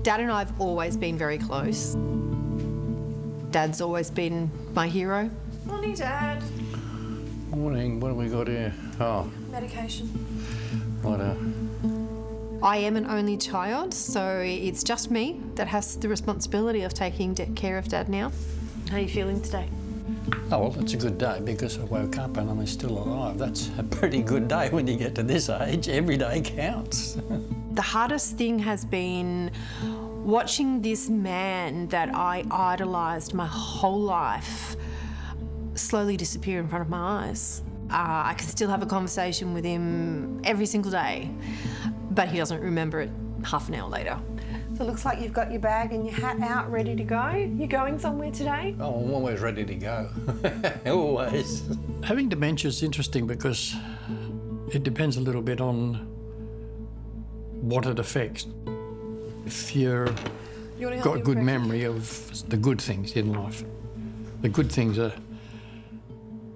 Dad and I have always been very close. Dad's always been my hero. Morning, Dad. Morning. What have we got here? Oh, Medication. righto. I am an only child, so it's just me that has the responsibility of taking care of Dad now. How are you feeling today? Oh, well, it's a good day because I woke up and I'm still alive. That's a pretty good day when you get to this age. Every day counts. The hardest thing has been watching this man that I idolised my whole life slowly disappear in front of my eyes. I can still have a conversation with him every single day, but he doesn't remember it half an hour later. So it looks like you've got your bag and your hat out, ready to go. You going somewhere today? Oh, I'm always ready to go. Always. Having dementia is interesting because it depends a little bit on what it affects. If you've got a good memory of the good things in life, the good things are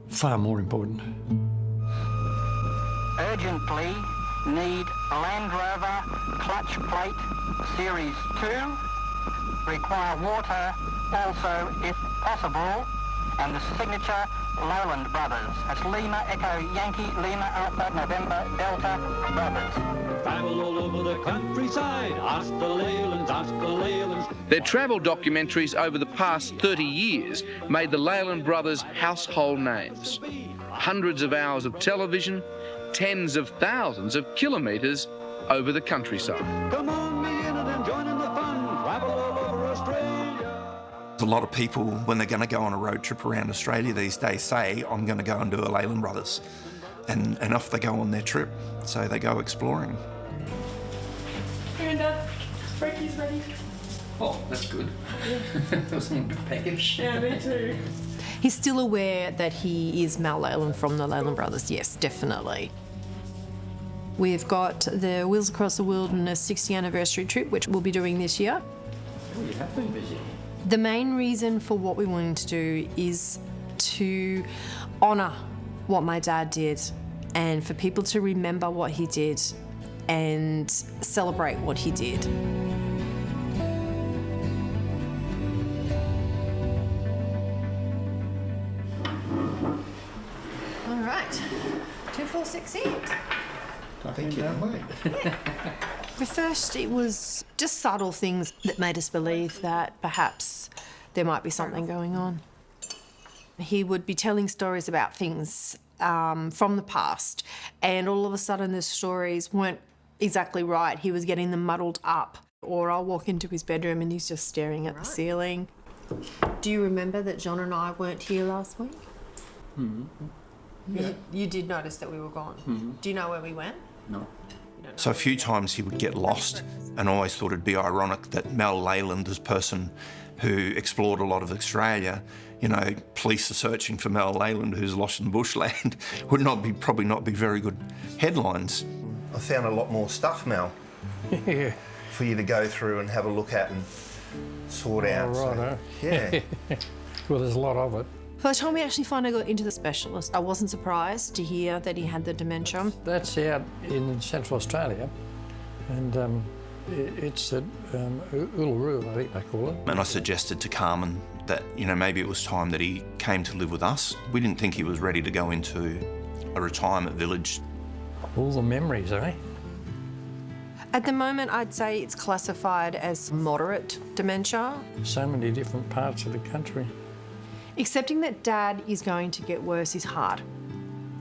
far more important. Urgently need Land Rover clutch plate Series 2. Require water also if possible. And the signature Leyland Brothers. That's Lima Echo Yankee Lima Alpha November Delta Brothers. Travel all over the countryside, ask the Leylands, ask the Leylands. Their travel documentaries over the past 30 years made the Leyland Brothers household names. Hundreds of hours of television, tens of thousands of kilometres over the countryside. Come on, me in and join in the fun, travel all over Australia. A lot of people, when they're going to go on a road trip around Australia these days, say, I'm going to go and do a Leyland Brothers. And off they go on their trip, so they go exploring. And Frankie's ready. Oh, that's good. That was a big package. Yeah, me too. He's still aware that he is Mal Leyland from the Leyland Brothers, yes, definitely. We've got the Wheels Across the Wilderness 60th anniversary trip, which we'll be doing this year. Oh, you have been busy. The main reason for what we're wanting to do is to honour what my dad did and for people to remember what he did and celebrate what he did. All right, 2468. Thank you. At first, it was just subtle things that made us believe that perhaps there might be something going on. He would be telling stories about things from the past, and all of a sudden the stories weren't exactly right. He was getting them muddled up. Or I'll walk into his bedroom and he's just staring at the ceiling. Do you remember that John and I weren't here last week? Yeah. You did notice that we were gone. Do you know where we went? No. So a few times he would get lost, and I always thought it'd be ironic that Mal Leyland, this person who explored a lot of Australia, you know, police are searching for Mal Leyland who's lost in bushland, would probably not be very good headlines. I found a lot more stuff, Mal, Yeah. for you to go through and have a look at and sort out. Righto. Yeah. Well, there's a lot of it. By the time we actually finally got into the specialist, I wasn't surprised to hear that he had the dementia. That's out in Central Australia, and it's at Uluru, I think they call it. And I suggested to Carmen that, you know, maybe it was time that he came to live with us. We didn't think he was ready to go into a retirement village. All the memories, eh? At the moment, I'd say it's classified as moderate dementia. So many different parts of the country. Accepting that Dad is going to get worse is hard.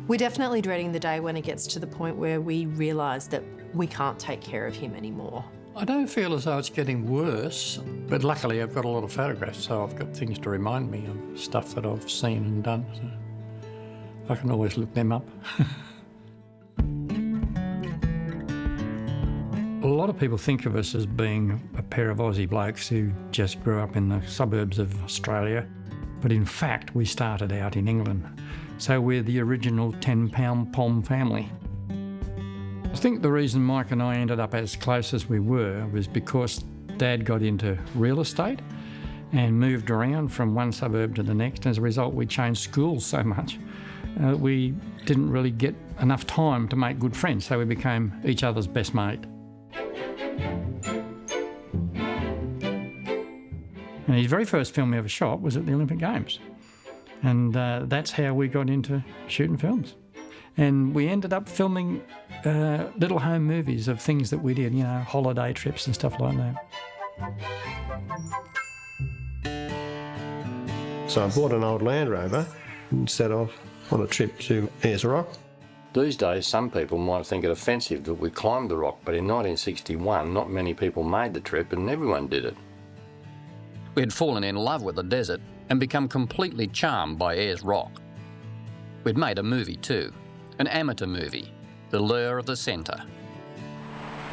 We're definitely dreading the day when it gets to the point where we realise that we can't take care of him anymore. I don't feel as though it's getting worse, but luckily I've got a lot of photographs, so I've got things to remind me of stuff that I've seen and done. So I can always look them up. A lot of people think of us as being a pair of Aussie blokes who just grew up in the suburbs of Australia. But in fact, we started out in England. So we're the original 10-pound pom family. I think the reason Mike and I ended up as close as we were was because Dad got into real estate and moved around from one suburb to the next. As a result, we changed schools so much we didn't really get enough time to make good friends, so we became each other's best mate. And his very first film he ever shot was at the Olympic Games. And that's how we got into shooting films. And we ended up filming little home movies of things that we did, you know, holiday trips and stuff like that. So I bought an old Land Rover and set off on a trip to Ayers Rock. These days, some people might think it offensive that we climbed the rock, but in 1961, not many people made the trip and everyone did it. We had fallen in love with the desert and become completely charmed by Ayers Rock. We'd made a movie too, an amateur movie, The Lure of the Centre.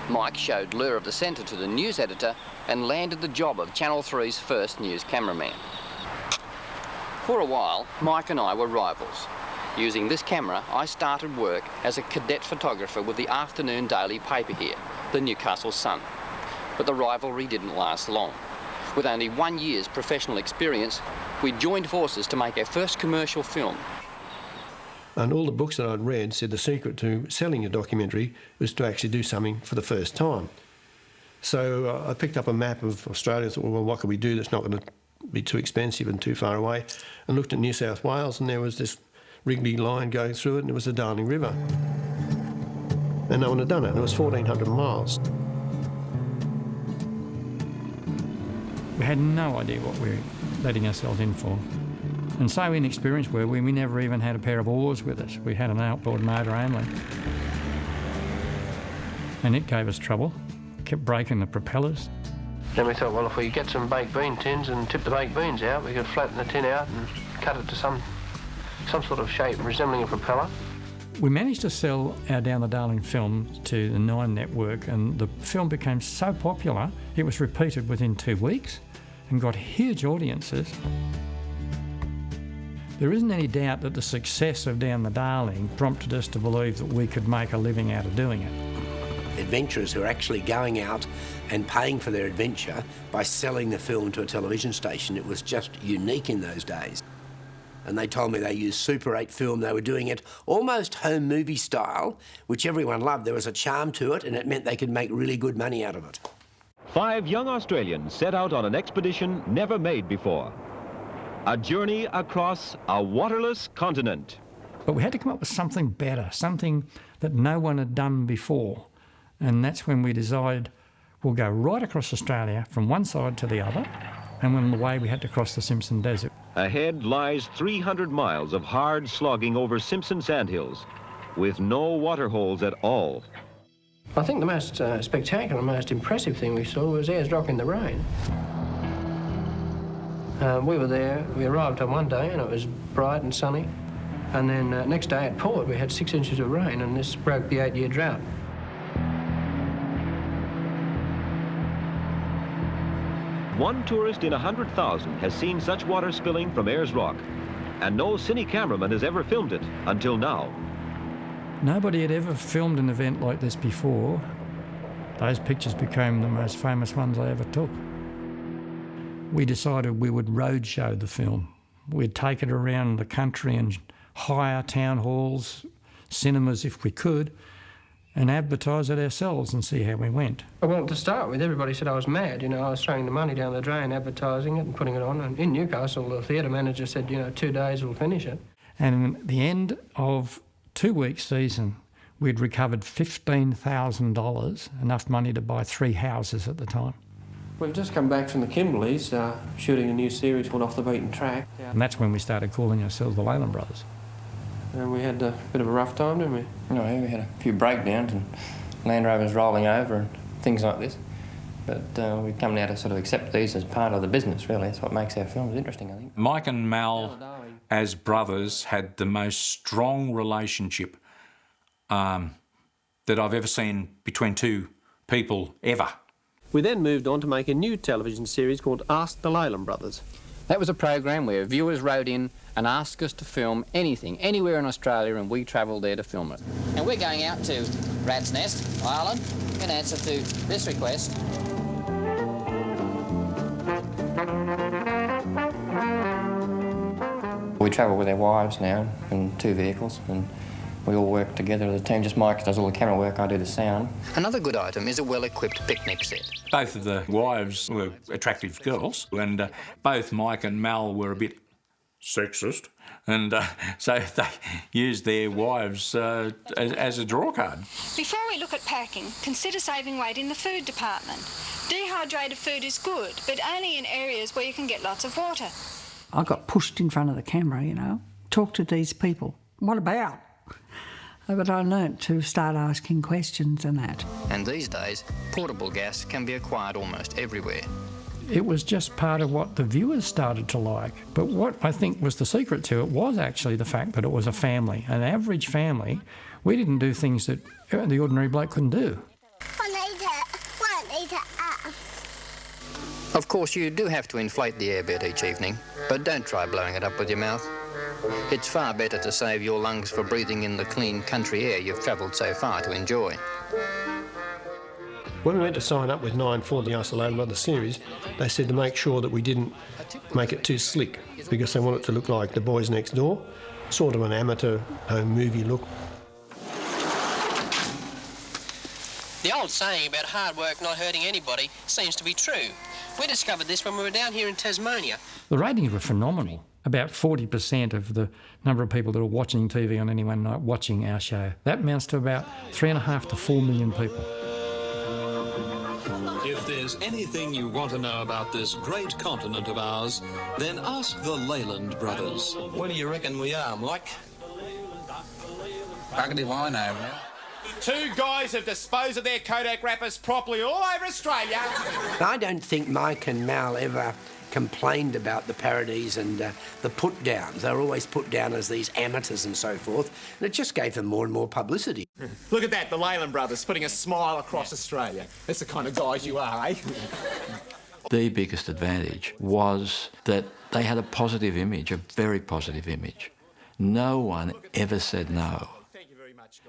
Mike showed Lure of the Centre to the news editor and landed the job of Channel 3's first news cameraman. For a while, Mike and I were rivals. Using this camera, I started work as a cadet photographer with the afternoon daily paper here, the Newcastle Sun. But the rivalry didn't last long. With only 1 year's professional experience, we joined forces to make our first commercial film. And all the books that I'd read said the secret to selling a documentary was to actually do something for the first time. So I picked up a map of Australia and thought, well, what could we do that's not going to be too expensive and too far away? And looked at New South Wales, and there was this Wrigley line going through it, and it was the Darling River. And no one had done it, and it was 1,400 miles. We had no idea what we were letting ourselves in for. And so inexperienced were we never even had a pair of oars with us. We had an outboard motor only. And it gave us trouble, kept breaking the propellers. Then we thought, well, if we get some baked bean tins and tip the baked beans out, we could flatten the tin out and cut it to some sort of shape resembling a propeller. We managed to sell our Down the Darling film to the Nine network, and the film became so popular, it was repeated within 2 weeks and got huge audiences. There isn't any doubt that the success of Down the Darling prompted us to believe that we could make a living out of doing it. Adventurers who are actually going out and paying for their adventure by selling the film to a television station. It was just unique in those days. And they told me they used Super 8 film. They were doing it almost home movie style, which everyone loved. There was a charm to it, and it meant they could make really good money out of it. 5 young Australians set out on an expedition never made before. A journey across a waterless continent. But we had to come up with something better, something that no one had done before. And that's when we decided we'll go right across Australia from one side to the other. And on the way, we had to cross the Simpson Desert. Ahead lies 300 miles of hard slogging over Simpson sandhills, with no water holes at all. I think the most spectacular, most impressive thing we saw was Ayers Rock in the rain. We were there, we arrived on one day and it was bright and sunny. And then next day at port we had 6 inches of rain, and this broke the 8-year drought. One tourist in 100,000 has seen such water spilling from Ayers Rock, and no cine cameraman has ever filmed it until now. Nobody had ever filmed an event like this before. Those pictures became the most famous ones I ever took. We decided we would roadshow the film. We'd take it around the country and hire town halls, cinemas if we could, and advertise it ourselves and see how we went. Well, to start with, everybody said I was mad. You know, I was throwing the money down the drain, advertising it and putting it on. And in Newcastle, the theatre manager said, you know, 2 days we'll finish it. And at the end of 2-week season, we'd recovered $15,000, enough money to buy 3 houses at the time. We've just come back from the Kimberleys, shooting a new series called Off the Beaten Track. And that's when we started calling ourselves the Leyland Brothers. And we had a bit of a rough time, didn't we? No, we had a few breakdowns and Land Rovers rolling over and things like this. But we've come now to sort of accept these as part of the business, really. That's what makes our films interesting, I think. Mike and Mal, as brothers, had the most strong relationship that I've ever seen between two people ever. We then moved on to make a new television series called Ask the Leyland Brothers. That was a program where viewers wrote in and asked us to film anything, anywhere in Australia, and we travelled there to film it. And we're going out to Rat's Nest, Ireland, in answer to this request. We travel with our wives now in 2 vehicles, and We all work together as a team. Just Mike does all the camera work, I do the sound. Another good item is a well-equipped picnic set. Both of the wives were attractive girls, and both Mike and Mal were a bit sexist, and so they used their wives as a draw card. Before we look at packing, consider saving weight in the food department. Dehydrated food is good, but only in areas where you can get lots of water. I got pushed in front of the camera, you know. Talk to these people. What about? But I learnt to start asking questions and that. And these days, portable gas can be acquired almost everywhere. It was just part of what the viewers started to like. But what I think was the secret to it was actually the fact that it was a family, an average family. We didn't do things that the ordinary bloke couldn't do. Of course, you do have to inflate the airbed each evening, but don't try blowing it up with your mouth. It's far better to save your lungs for breathing in the clean country air you've travelled so far to enjoy. When we went to sign up with 9 for the Ask the Leyland Brothers series, they said to make sure that we didn't make it too slick, because they want it to look like The Boys Next Door, sort of an amateur movie look. The old saying about hard work not hurting anybody seems to be true. We discovered this when we were down here in Tasmania. The ratings were phenomenal. About 40% of the number of people that are watching TV on any one night watching our show. That amounts to about 3.5 to 4 million people. If there's anything you want to know about this great continent of ours, then ask the Leyland Brothers. Where do you reckon we are, Mike? Bugged if I know, man. 2 guys have disposed of their Kodak wrappers properly all over Australia. I don't think Mike and Mal ever complained about the parodies and the put-downs. They were always put down as these amateurs and so forth, and it just gave them more and more publicity. Look at that, the Leyland Brothers putting a smile across Australia. That's the kind of guys you are, eh? The biggest advantage was that they had a positive image, a very positive image. No one ever said no.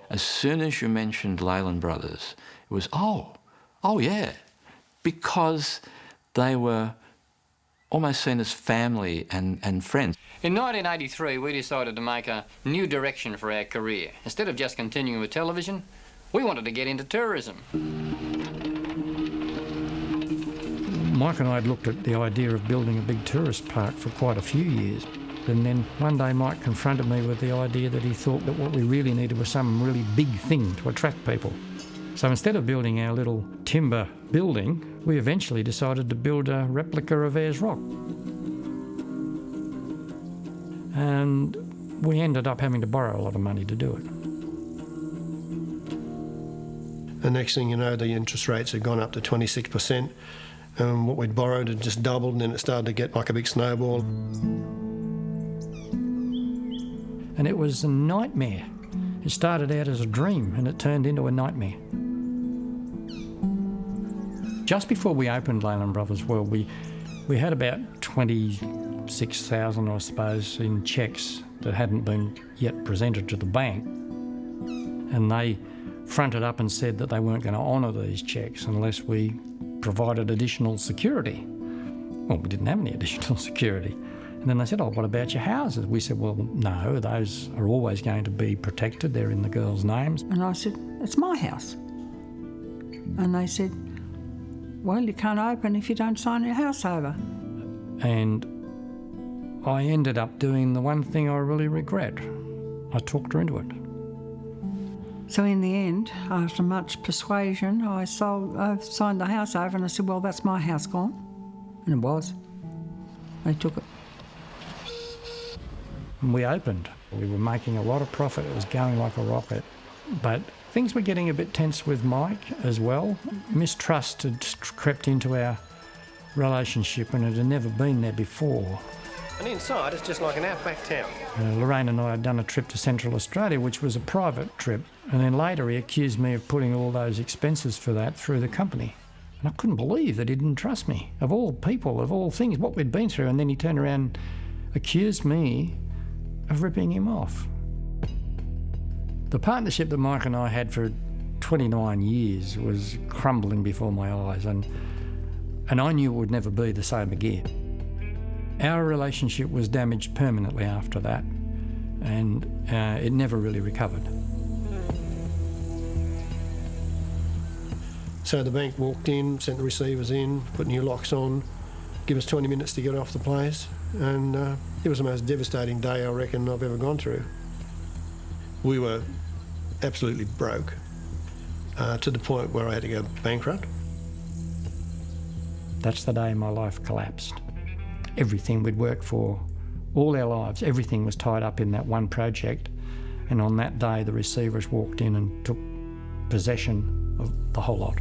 As soon as you mentioned Leyland Brothers, it was, oh yeah, because they were almost seen as family and friends. In 1983, we decided to make a new direction for our career. Instead of just continuing with television, we wanted to get into tourism. Mike and I had looked at the idea of building a big tourist park for quite a few years. And then one day Mike confronted me with the idea that he thought that what we really needed was some really big thing to attract people. So instead of building our little timber building, we eventually decided to build a replica of Ayers Rock. And we ended up having to borrow a lot of money to do it. The next thing you know, the interest rates had gone up to 26%, and what we'd borrowed had just doubled, and then it started to get like a big snowball. And it was a nightmare. It started out as a dream and it turned into a nightmare. Just before we opened Leyland Brothers World, we had about 26,000, I suppose, in cheques that hadn't been yet presented to the bank. And they fronted up and said that they weren't going to honour these cheques unless we provided additional security. Well, we didn't have any additional security. And then they said, oh, what about your houses? We said, well, no, those are always going to be protected. They're in the girls' names. And I said, it's my house. And they said, well, you can't open if you don't sign your house over. And I ended up doing the one thing I really regret. I talked her into it. So in the end, after much persuasion, I signed the house over and I said, well, that's my house gone. And it was. They took it. And we opened. We were making a lot of profit. It was going like a rocket. But things were getting a bit tense with Mike as well. Mistrust had crept into our relationship and it had never been there before. And inside, it's just like an outback town. Lorraine and I had done a trip to Central Australia, which was a private trip. And then later he accused me of putting all those expenses for that through the company. And I couldn't believe that he didn't trust me. Of all people, of all things, what we'd been through. And then he turned around and accused me of ripping him off. The partnership that Mike and I had for 29 years was crumbling before my eyes, and I knew it would never be the same again. Our relationship was damaged permanently after that, and it never really recovered. So the bank walked in, sent the receivers in, put new locks on, give us 20 minutes to get off the place, and it was the most devastating day I reckon I've ever gone through. We were absolutely broke, to the point where I had to go bankrupt. That's the day my life collapsed. Everything we'd worked for all our lives, everything was tied up in that one project, and on that day the receivers walked in and took possession of the whole lot.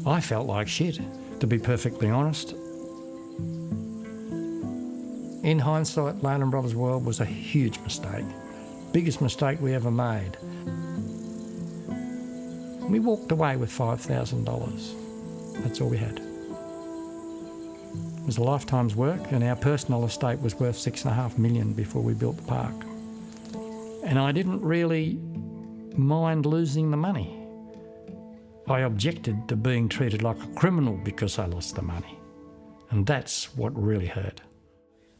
I felt like shit, to be perfectly honest. In hindsight, Leyland Brothers World was a huge mistake. Biggest mistake we ever made. We walked away with $5,000. That's all we had. It was a lifetime's work, and our personal estate was worth $6.5 million before we built the park. And I didn't really mind losing the money. I objected to being treated like a criminal because I lost the money. And that's what really hurt.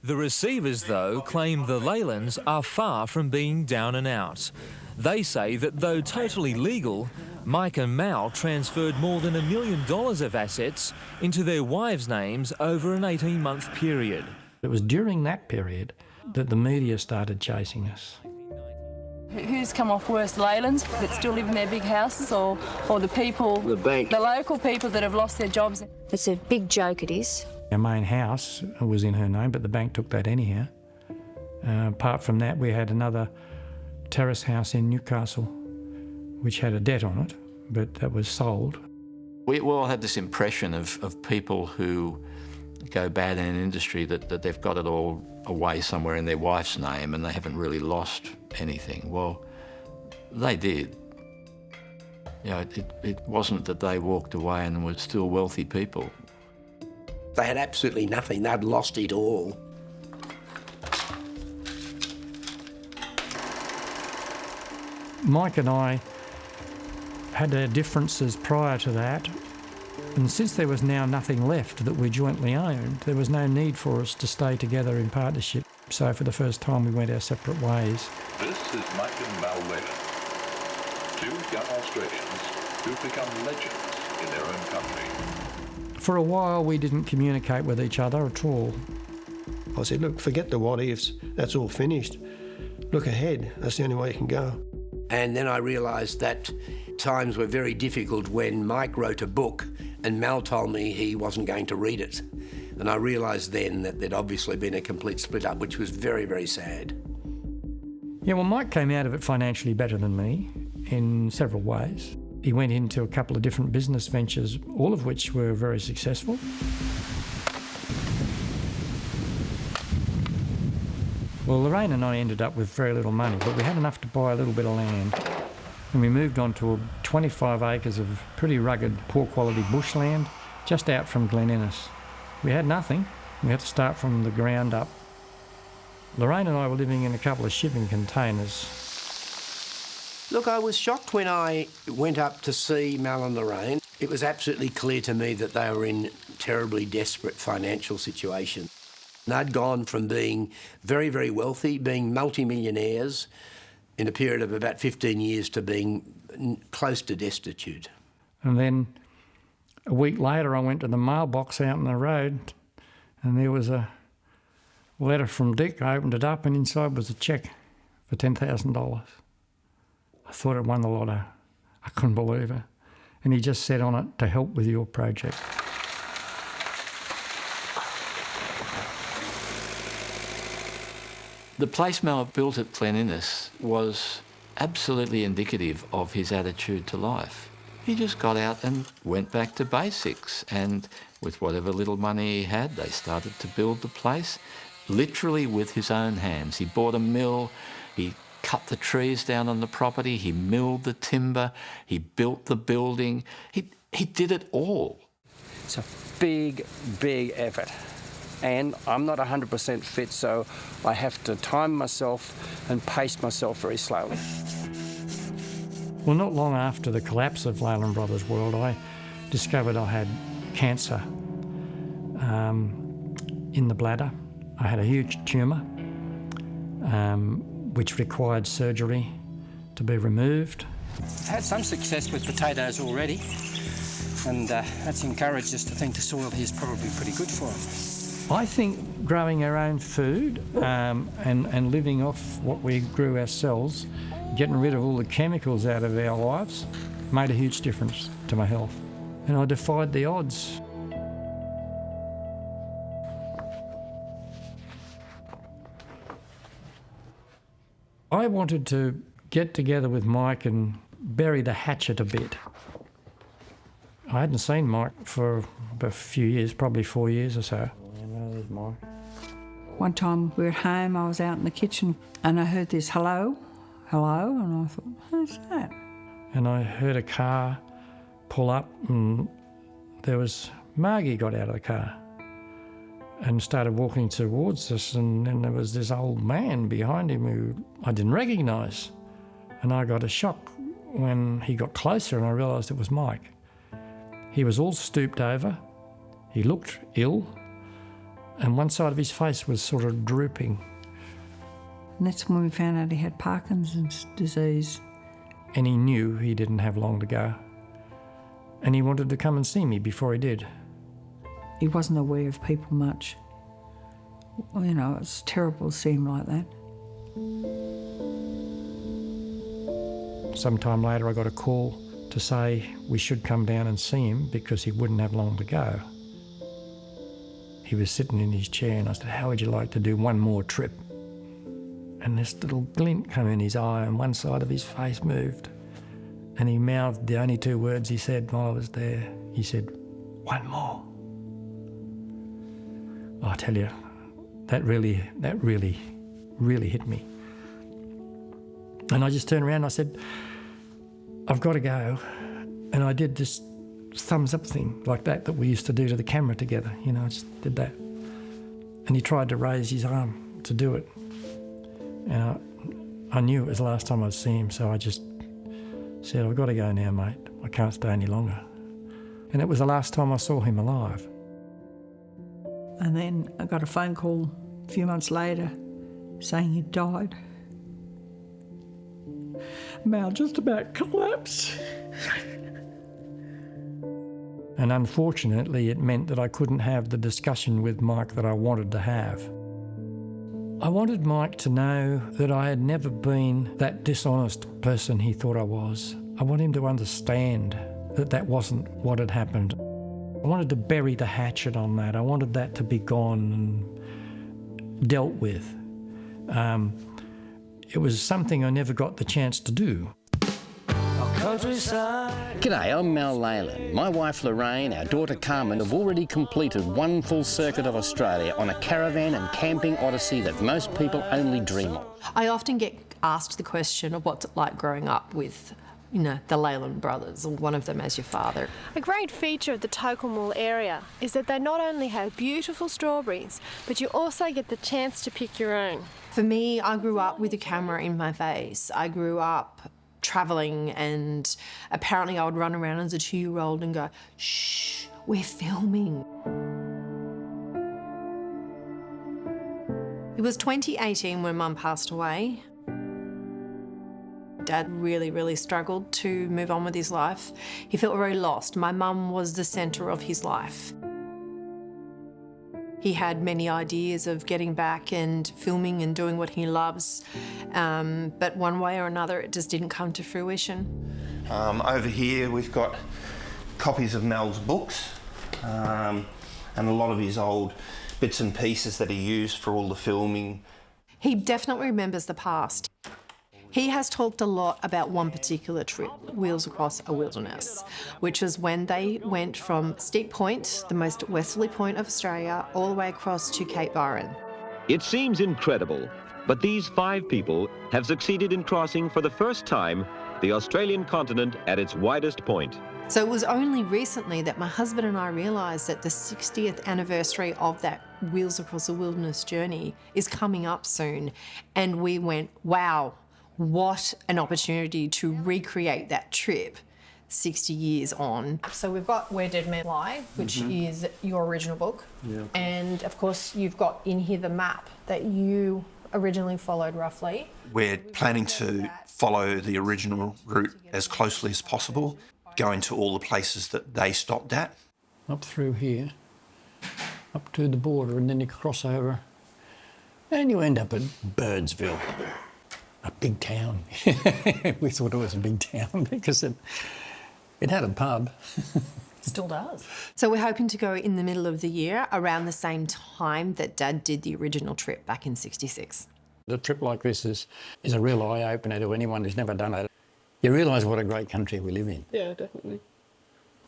The receivers, though, claim the Leylands are far from being down and out. They say that though totally legal, Mike and Mal transferred more than $1 million of assets into their wives' names over an 18-month period. It was during that period that the media started chasing us. Who's come off worse, Leylands that still live in their big houses, or the people, the bank, the local people that have lost their jobs? It's a big joke, it is. Our main house was in her name, but the bank took that anyhow. Apart from that, we had another terrace house in Newcastle, which had a debt on it, but that was sold. We all had this impression of people who go bad in an industry that they've got it all away somewhere in their wife's name and they haven't really lost anything. Well, they did. You know, it wasn't that they walked away and were still wealthy people. They had absolutely nothing. They'd lost it all. Mike and I had our differences prior to that, and since there was now nothing left that we jointly owned, there was no need for us to stay together in partnership. So for the first time we went our separate ways. This is Mike and Mal Leyland, two young Australians who've become legends in their own country. For a while we didn't communicate with each other at all. I said, look, forget the what-ifs, that's all finished. Look ahead, that's the only way you can go. And then I realised that times were very difficult when Mike wrote a book and Mal told me he wasn't going to read it. And I realised then that there'd obviously been a complete split up, which was very, very sad. Yeah, well, Mike came out of it financially better than me in several ways. He went into a couple of different business ventures, all of which were very successful. Well, Lorraine and I ended up with very little money, but we had enough to buy a little bit of land. And we moved on to 25 acres of pretty rugged, poor quality bushland just out from Glen Innes. We had nothing. We had to start from the ground up. Lorraine and I were living in a couple of shipping containers. Look, I was shocked when I went up to see Mal and Lorraine. It was absolutely clear to me that they were in terribly desperate financial situation. They'd gone from being very, very wealthy, being multi-millionaires in a period of about 15 years to being close to destitute. And then a week later I went to the mailbox out in the road and there was a letter from Dick. I opened it up and inside was a cheque for $10,000. I thought I'd won the lotto. I couldn't believe it. And he just said on it, to help with your project. The place Mal built at Glen Innes was absolutely indicative of his attitude to life. He just got out and went back to basics, and with whatever little money he had, they started to build the place, literally with his own hands. He bought a mill, he cut the trees down on the property, he milled the timber, he built the building, he did it all. It's a big, big effort. And I'm not 100% fit, so I have to time myself and pace myself very slowly. Well, not long after the collapse of Leyland Brothers World, I discovered I had cancer. in the bladder. I had a huge tumour, which required surgery to be removed. I've had some success with potatoes already, and that's encouraged us to think the soil here is probably pretty good for them. I think growing our own food and living off what we grew ourselves, getting rid of all the chemicals out of our lives, made a huge difference to my health. And I defied the odds. I wanted to get together with Mike and bury the hatchet a bit. I hadn't seen Mike for a few years, probably 4 years or so. There's Mike. One time we were at home, I was out in the kitchen and I heard this hello, hello, and I thought, who's that? And I heard a car pull up and there was Margie got out of the car and started walking towards us, and then there was this old man behind him who I didn't recognise. And I got a shock when he got closer and I realised it was Mike. He was all stooped over, he looked ill, and one side of his face was sort of drooping. And that's when we found out he had Parkinson's disease. And he knew he didn't have long to go. And he wanted to come and see me before he did. He wasn't aware of people much. You know, it's terrible to see him like that. Sometime later I got a call to say we should come down and see him because he wouldn't have long to go. He was sitting in his chair and I said, how would you like to do one more trip? And this little glint came in his eye and one side of his face moved. And he mouthed the only two words he said while I was there. He said, one more. I tell you, that really hit me. And I just turned around and I said, I've got to go. And I did this thumbs up thing like that we used to do to the camera together. You know, I just did that. And he tried to raise his arm to do it. And I knew it was the last time I'd see him, so I just said, I've got to go now, mate. I can't stay any longer. And it was the last time I saw him alive. And then I got a phone call a few months later saying he'd died. Mal just about collapsed. And unfortunately, it meant that I couldn't have the discussion with Mike that I wanted to have. I wanted Mike to know that I had never been that dishonest person he thought I was. I wanted him to understand that that wasn't what had happened. I wanted to bury the hatchet on that. I wanted that to be gone and dealt with. It was something I never got the chance to do. G'day, I'm Mal Leyland. My wife Lorraine, our daughter Carmen have already completed one full circuit of Australia on a caravan and camping odyssey that most people only dream of. I often get asked the question of what's it like growing up with, you know, the Leyland brothers, or one of them as your father. A great feature of the Tocumwal area is that they not only have beautiful strawberries, but you also get the chance to pick your own. For me, I grew up with a camera in my face. I grew up travelling, and apparently I would run around as a 2-year-old and go, shh, we're filming. It was 2018 when Mum passed away. Dad really struggled to move on with his life. He felt very lost. My mum was the centre of his life. He had many ideas of getting back and filming and doing what he loves, but one way or another it just didn't come to fruition. Over here we've got copies of Mel's books and a lot of his old bits and pieces that he used for all the filming. He definitely remembers the past. He has talked a lot about one particular trip, Wheels Across a Wilderness, which was when they went from Steep Point, the most westerly point of Australia, all the way across to Cape Byron. It seems incredible, but these 5 people have succeeded in crossing for the first time the Australian continent at its widest point. So it was only recently that my husband and I realised that the 60th anniversary of that Wheels Across the Wilderness journey is coming up soon, and we went, wow, what an opportunity to recreate that trip 60 years on. So we've got Where Dead Men Lie, which is your original book. Yeah. And of course you've got in here the map that you originally followed roughly. We're planning to follow the original route as closely as possible, going to all the places that they stopped at. Up through here, up to the border, and then you cross over and you end up at Birdsville, a big town. We thought it was a big town because it had a pub. Still does. So we're hoping to go in the middle of the year, around the same time that Dad did the original trip back in '66. A trip like this is a real eye-opener to anyone who's never done it. You realise what a great country we live in. Yeah, definitely.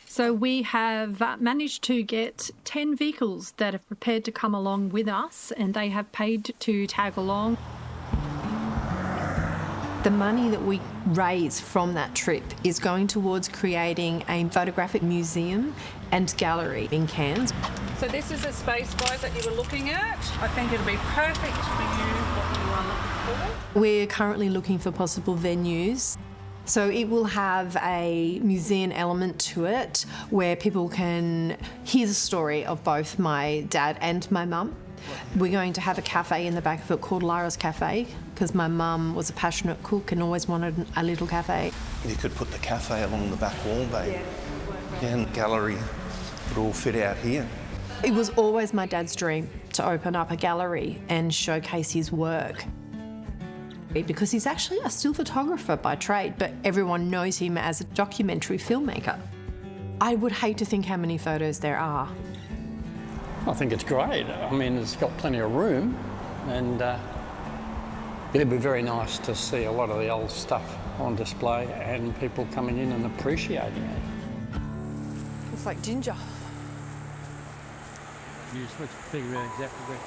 So we have managed to get 10 vehicles that are prepared to come along with us, and they have paid to tag along. The money that we raise from that trip is going towards creating a photographic museum and gallery in Cairns. So this is a space, guys, that you were looking at. I think it'll be perfect for you, what you are looking for. We're currently looking for possible venues. So it will have a museum element to it where people can hear the story of both my dad and my mum. We're going to have a cafe in the back of it called Lyra's Cafe because my mum was a passionate cook and always wanted a little cafe. You could put the cafe along the back wall, babe. Yeah, and the gallery would all fit out here. It was always my dad's dream to open up a gallery and showcase his work. Because he's actually a still photographer by trade, but everyone knows him as a documentary filmmaker. I would hate to think how many photos there are. I think it's great. I mean, it's got plenty of room, and it'd be very nice to see a lot of the old stuff on display and people coming in and appreciating it. It's like ginger. You just want to figure out exactly where.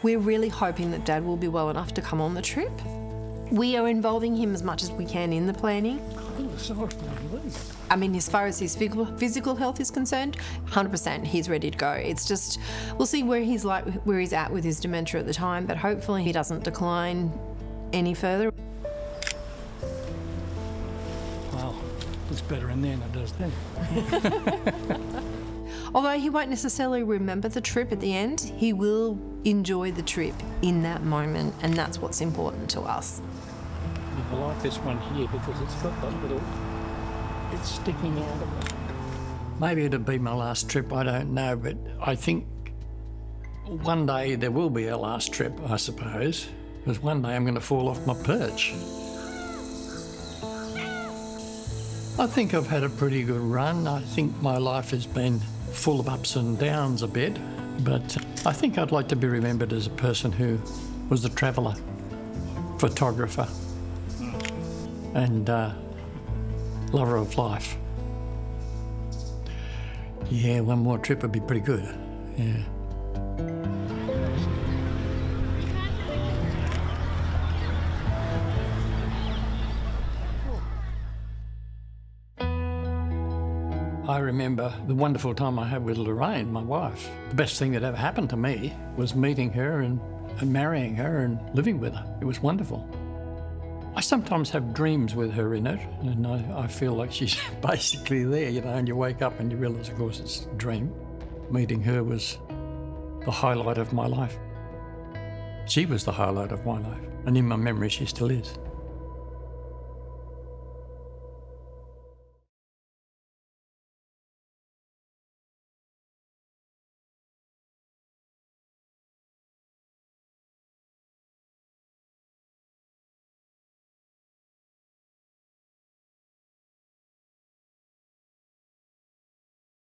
We're really hoping that Dad will be well enough to come on the trip. We are involving him as much as we can in the planning. I mean, as far as his physical health is concerned, 100% he's ready to go. It's just, we'll see where he's at with his dementia at the time, but hopefully he doesn't decline any further. Well, it's better in there than it does then. Although he won't necessarily remember the trip at the end, he will enjoy the trip in that moment, and that's what's important to us. I like this one here because it's got that little, it's sticking out of it. Maybe it'll be my last trip, I don't know, but I think one day there will be a last trip, I suppose, because one day I'm going to fall off my perch. I think I've had a pretty good run. I think my life has been full of ups and downs a bit, but I think I'd like to be remembered as a person who was a traveller, photographer, and lover of life. Yeah, one more trip would be pretty good, yeah. I remember the wonderful time I had with Lorraine, my wife. The best thing that ever happened to me was meeting her and marrying her and living with her. It was wonderful. I sometimes have dreams with her in it, and I feel like she's basically there, you know, and you wake up and you realise, of course, it's a dream. Meeting her was the highlight of my life. She was the highlight of my life, and in my memory she still is.